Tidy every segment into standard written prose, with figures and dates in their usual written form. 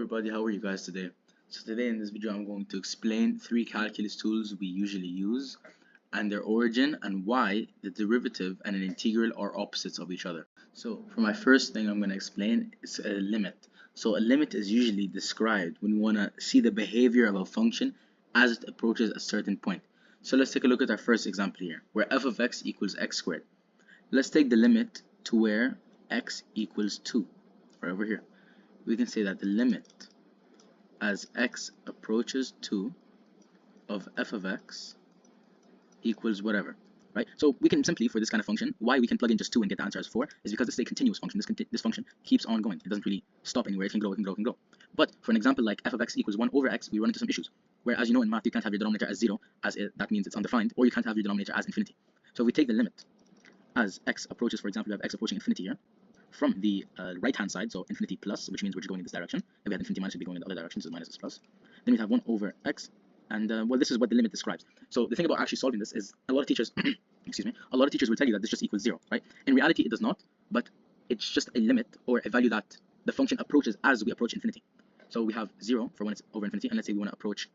everybody, how are you guys today? So today in this video I'm going to explain three calculus tools we usually use and their origin and why the derivative and an integral are opposites of each other. So for my first thing I'm going to explain is a limit. So a limit is usually described when we want to see the behavior of a function as it approaches a certain point. So let's take a look at our first example here where f of x equals x squared. Let's take the limit to where x equals 2 right over here. We can say that the limit as x approaches 2 of f of x equals whatever, right? So we can simply, for this kind of function, why we can plug in just 2 and get the answer as 4 is because this is a continuous function. This function keeps on going. It doesn't really stop anywhere. It can grow, it can grow, it can grow. But for an example like f of x equals 1 over x, we run into some issues. Where, as you know in math, you can't have your denominator as 0, that means it's undefined, or you can't have your denominator as infinity. So if we take the limit as x approaches, for example, we have x approaching infinity here, from the right hand side, so infinity plus, which means we're just going in this direction. If we had infinity minus, we'd be going in the other direction, so minus is plus. Then we have 1 over x, and well, this is what the limit describes. So the thing about actually solving this is a lot of teachers, excuse me, a lot of teachers will tell you that this just equals 0, right? In reality, it does not, but it's just a limit or a value that the function approaches as we approach infinity. So we have 0 for when it's over infinity, and let's say we want to approach,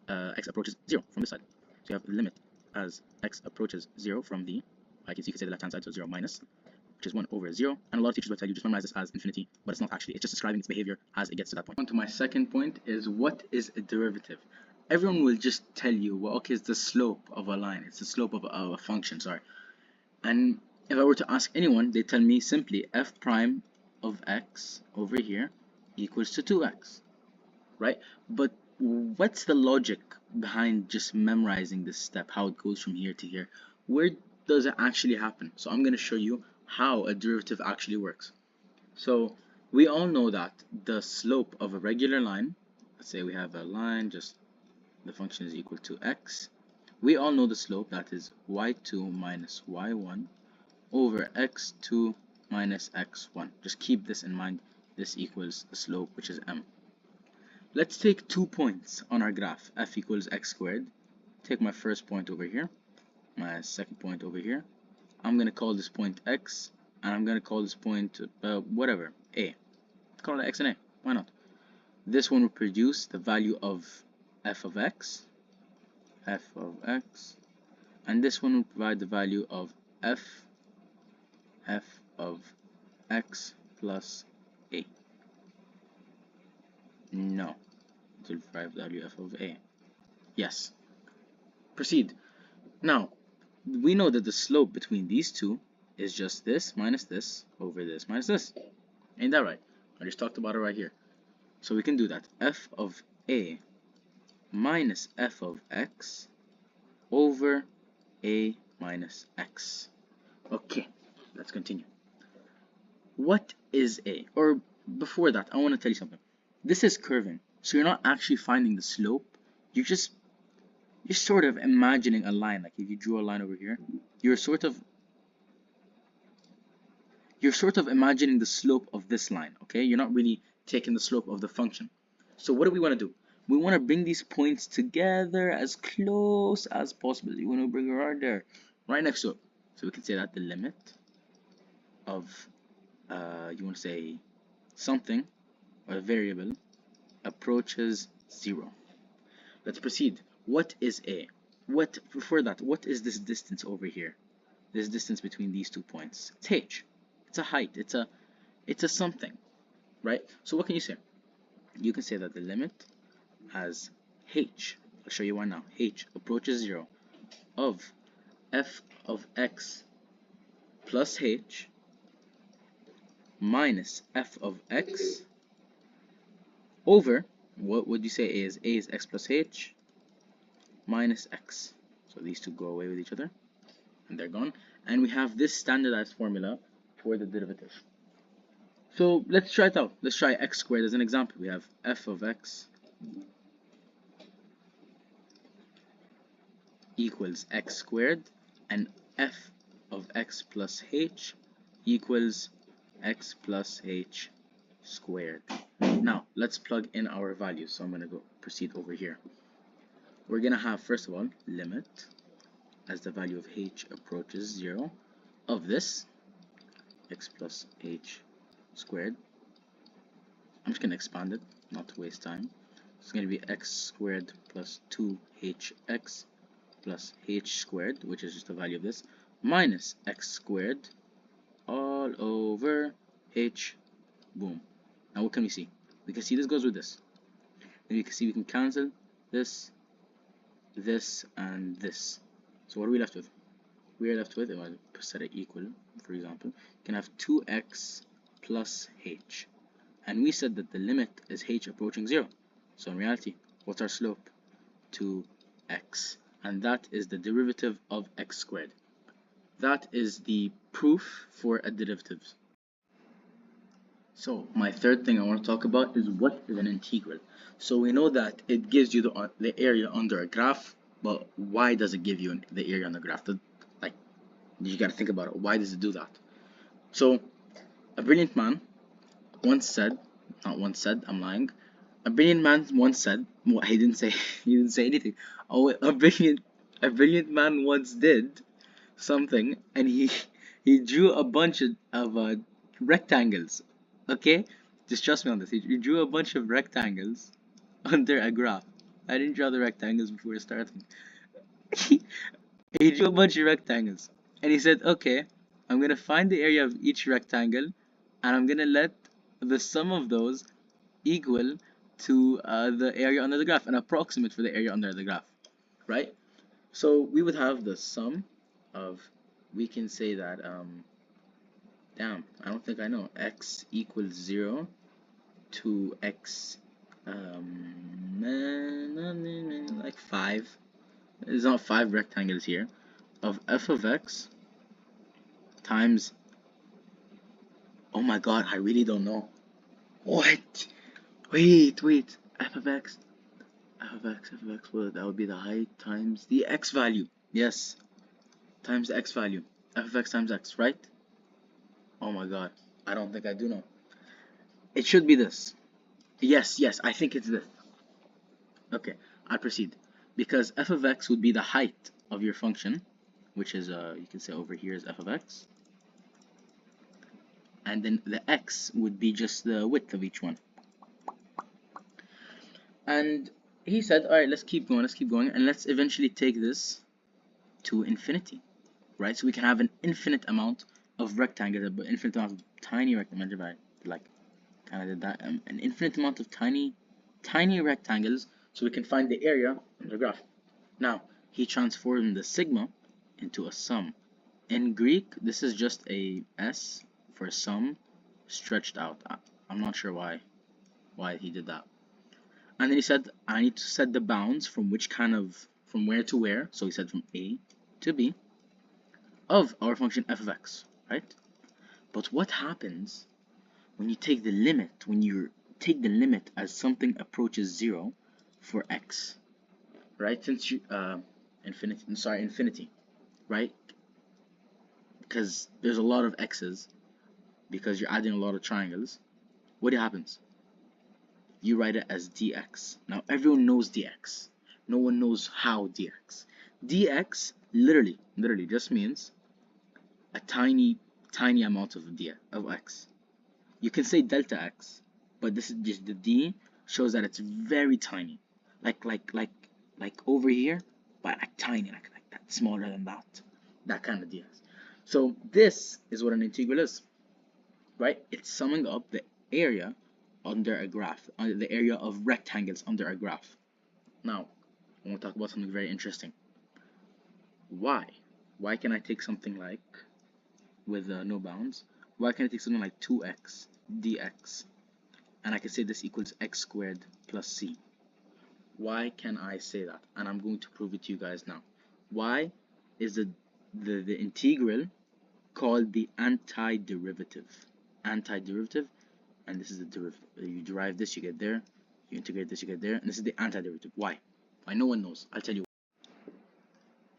x approaches 0 from this side. So you have the limit as x approaches 0 from the, I guess you could say the left hand side, so 0 minus, which is 1 over 0, and a lot of teachers will tell you just memorize this as infinity, but it's not actually. It's just describing its behavior as it gets to that point. On to my second point is, what is a derivative? Everyone will just tell you, well, okay, it's the slope of a line, it's the slope of a function, sorry. And if I were to ask anyone, they tell me simply f prime of x over here equals to 2x, right? But what's the logic behind just memorizing this step, how it goes from here to here? Where does it actually happen? So I'm going to show you how a derivative actually works. So we all know that the slope of a regular line, let's say we have a line, just the function is equal to x. We all know the slope, that is y2 minus y1 over x2 minus x1. Just keep this in mind. This equals the slope, which is m. Let's take 2 points on our graph. F equals x squared. Take my first point over here, my second point over here. I'm going to call this point x, and I'm going to call this point whatever, a. Call it x and a. Why not? This one will produce the value of f of x, and this one will provide the value of f of x plus a. No, it will provide the value f of a. Yes. Proceed. Now, we know that the slope between these two is just this minus this over this minus this. Ain't that right? I just talked about it right here. So we can do that. F of a minus f of x over a minus x. Okay, let's continue. What is a? Or before that, I want to tell you something. This is curving, so you're not actually finding the slope. You're sort of imagining a line. Like if you drew a line over here, you're sort of imagining the slope of this line, okay? You're not really taking the slope of the function. So what do we want to do? We want to bring these points together as close as possible. You want to bring it right there, right next to it. So we can say that the limit of, you want to say something, or a variable, approaches 0. Let's proceed. What is a? Before that, what is this distance over here? This distance between these 2 points. It's h. It's a height. It's a something, right? So what can you say? You can say that the limit as h, I'll show you why now, h approaches 0 of f of x plus h minus f of x over, what would you say a is? A is x plus h minus x. So these two go away with each other, and they're gone. And we have this standardized formula for the derivative. So let's try it out. Let's try x squared as an example. We have f of x equals x squared, and f of x plus h equals x plus h squared. Now let's plug in our values. So I'm going to proceed over here. We're going to have, first of all, limit as the value of h approaches 0 of this x plus h squared. I'm just going to expand it not to waste time. It's going to be x squared plus 2hx plus h squared, which is just the value of this, minus x squared all over h. Boom. Now what can we see? We can see this goes with this. And you can see we can cancel this, this, and this. So what are we left with? We are left with, if I set it equal, for example, you can have 2x plus h. And we said that the limit is h approaching 0. So in reality, what's our slope? 2x. And that is the derivative of x squared. That is the proof for a derivative. So my third thing I want to talk about is what is an integral. So we know that it gives you the area under a graph, but why does it give you the area on the graph? Like, you got to think about it. Why does it do that? So a brilliant man once said, not once said, I'm lying. A brilliant man once said, well, he didn't say he didn't say anything. Oh, a brilliant man once did something, and he drew a bunch of rectangles. Okay, just trust me on this. He drew a bunch of rectangles under a graph. I didn't draw the rectangles before starting. He drew a bunch of rectangles, and he said, okay, I'm gonna find the area of each rectangle, and I'm gonna let the sum of those equal to the area under the graph, and approximate for the area under the graph, right? So we would have the sum of, we can say that, damn, I don't think I know, x equals 0 to x, like 5, there's not 5 rectangles here, of f of x times, oh my god, I really don't know. What? Wait, f of x, well, that would be the height times the x value. Yes, times the x value. F of x times x, right? Oh my god, I don't think I do know. It should be this. Yes, I think it's this. Okay, I'll proceed. Because f of x would be the height of your function, which is, you can say over here is f of x. And then the x would be just the width of each one. And he said, alright, let's keep going, and let's eventually take this to infinity, right? So we can have an infinite amount of rectangles, but infinite amount of tiny rectangles, like, kind of did that, an infinite amount of tiny rectangles, so we can find the area on the graph. Now, he transformed the sigma into a sum. In Greek, this is just a s for sum stretched out. I'm not sure why he did that. And then he said, I need to set the bounds from from where to where. So he said from A to B of our function f of x, right? But what happens when you take the limit, as something approaches 0 for x, right? Since you, infinity, right? Because there's a lot of x's, because you're adding a lot of triangles. What happens? You write it as dx. Now everyone knows dx. No one knows how dx. Dx literally just means a tiny amount of x. You can say delta x, but this is just the d shows that it's very tiny, like over here, but like tiny, like that, smaller than that kind of dx. So this is what an integral is, right? It's summing up the area under a graph, the area of rectangles under a graph. Now, I want to talk about something very interesting. Why can I take something like, with no bounds, why can I take something like 2x dx, and I can say this equals x squared plus c? Why can I say that? And I'm going to prove it to you guys now. Why is the integral called the antiderivative? Antiderivative, and this is the derivative. You derive this, you get there. You integrate this, you get there. And this is the antiderivative. Why? Why? No one knows. I'll tell you.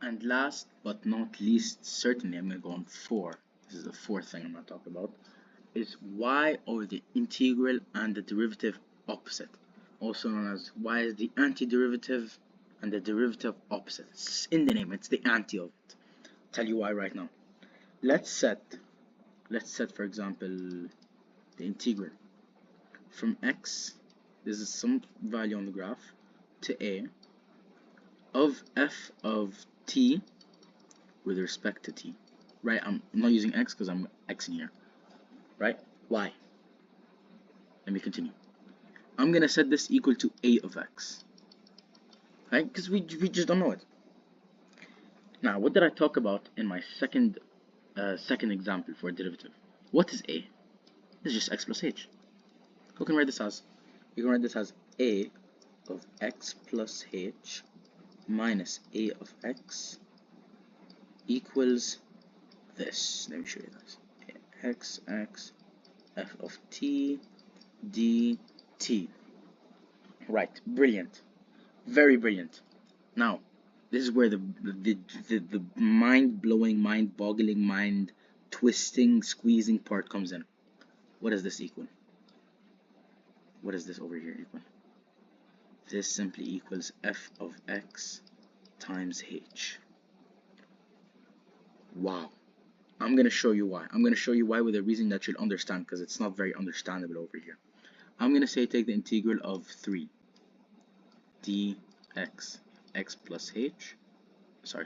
And last but not least, certainly I'm going to go on 4. This is the fourth thing I'm going to talk about. Is why are the integral and the derivative opposite? Also known as why is the antiderivative and the derivative opposite? It's in the name. It's the anti of it. I'll tell you why right now. Let's set for example the integral from x this is some value on the graph, to a of f of t with respect to t, right? I'm not using x because I'm x in here, right? Y. Let me continue. I'm gonna set this equal to a of x, right? Because we just don't know it. Now, what did I talk about in my second example for a derivative? What is a? It's just x plus h. Who can write this as? You can write this as a of x plus h minus a of x equals this. Let me show you this. X f of t dt. Right, brilliant, very brilliant. Now, this is where the mind-blowing, mind-boggling, mind-twisting, squeezing part comes in. What does this equal? What is this over here equal? This simply equals f of x times h. Wow. I'm going to show you why. I'm going to show you why with a reason that you'll understand, because it's not very understandable over here. I'm going to say take the integral of 3 dx x plus h, sorry,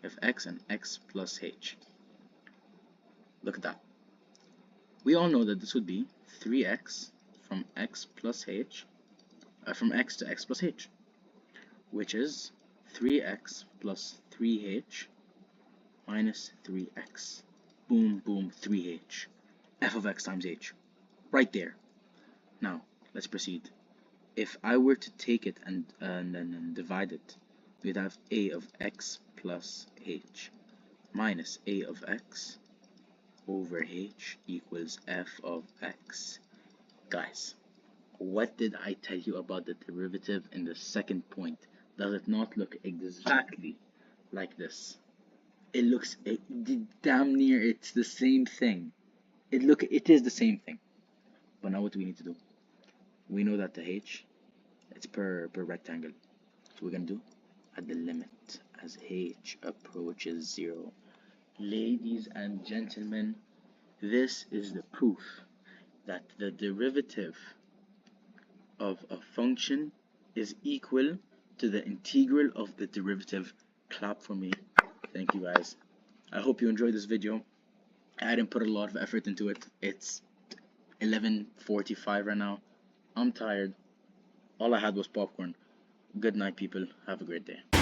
f x and x plus h. Look at that. We all know that this would be 3x from x plus h, from x to x plus h, which is 3x plus 3h minus 3x. Boom, boom, 3h. F of x times h. Right there. Now, let's proceed. If I were to take it and divide it, we'd have a of x plus h minus a of x over h equals f of x. Guys, what did I tell you about the derivative in the second point? Does it not look exactly like this? It looks damn near it's the same thing. It is the same thing. But now what do we need to do? We know that the h, it's per rectangle. So we're gonna do at the limit as h approaches 0. Ladies and gentlemen, this is the proof that the derivative of a function is equal to the integral of the derivative. Clap for me. Thank you guys. I hope you enjoyed this video. I didn't put a lot of effort into it. It's 11:45 right now. I'm tired. All I had was popcorn. Good night, people. Have a great day.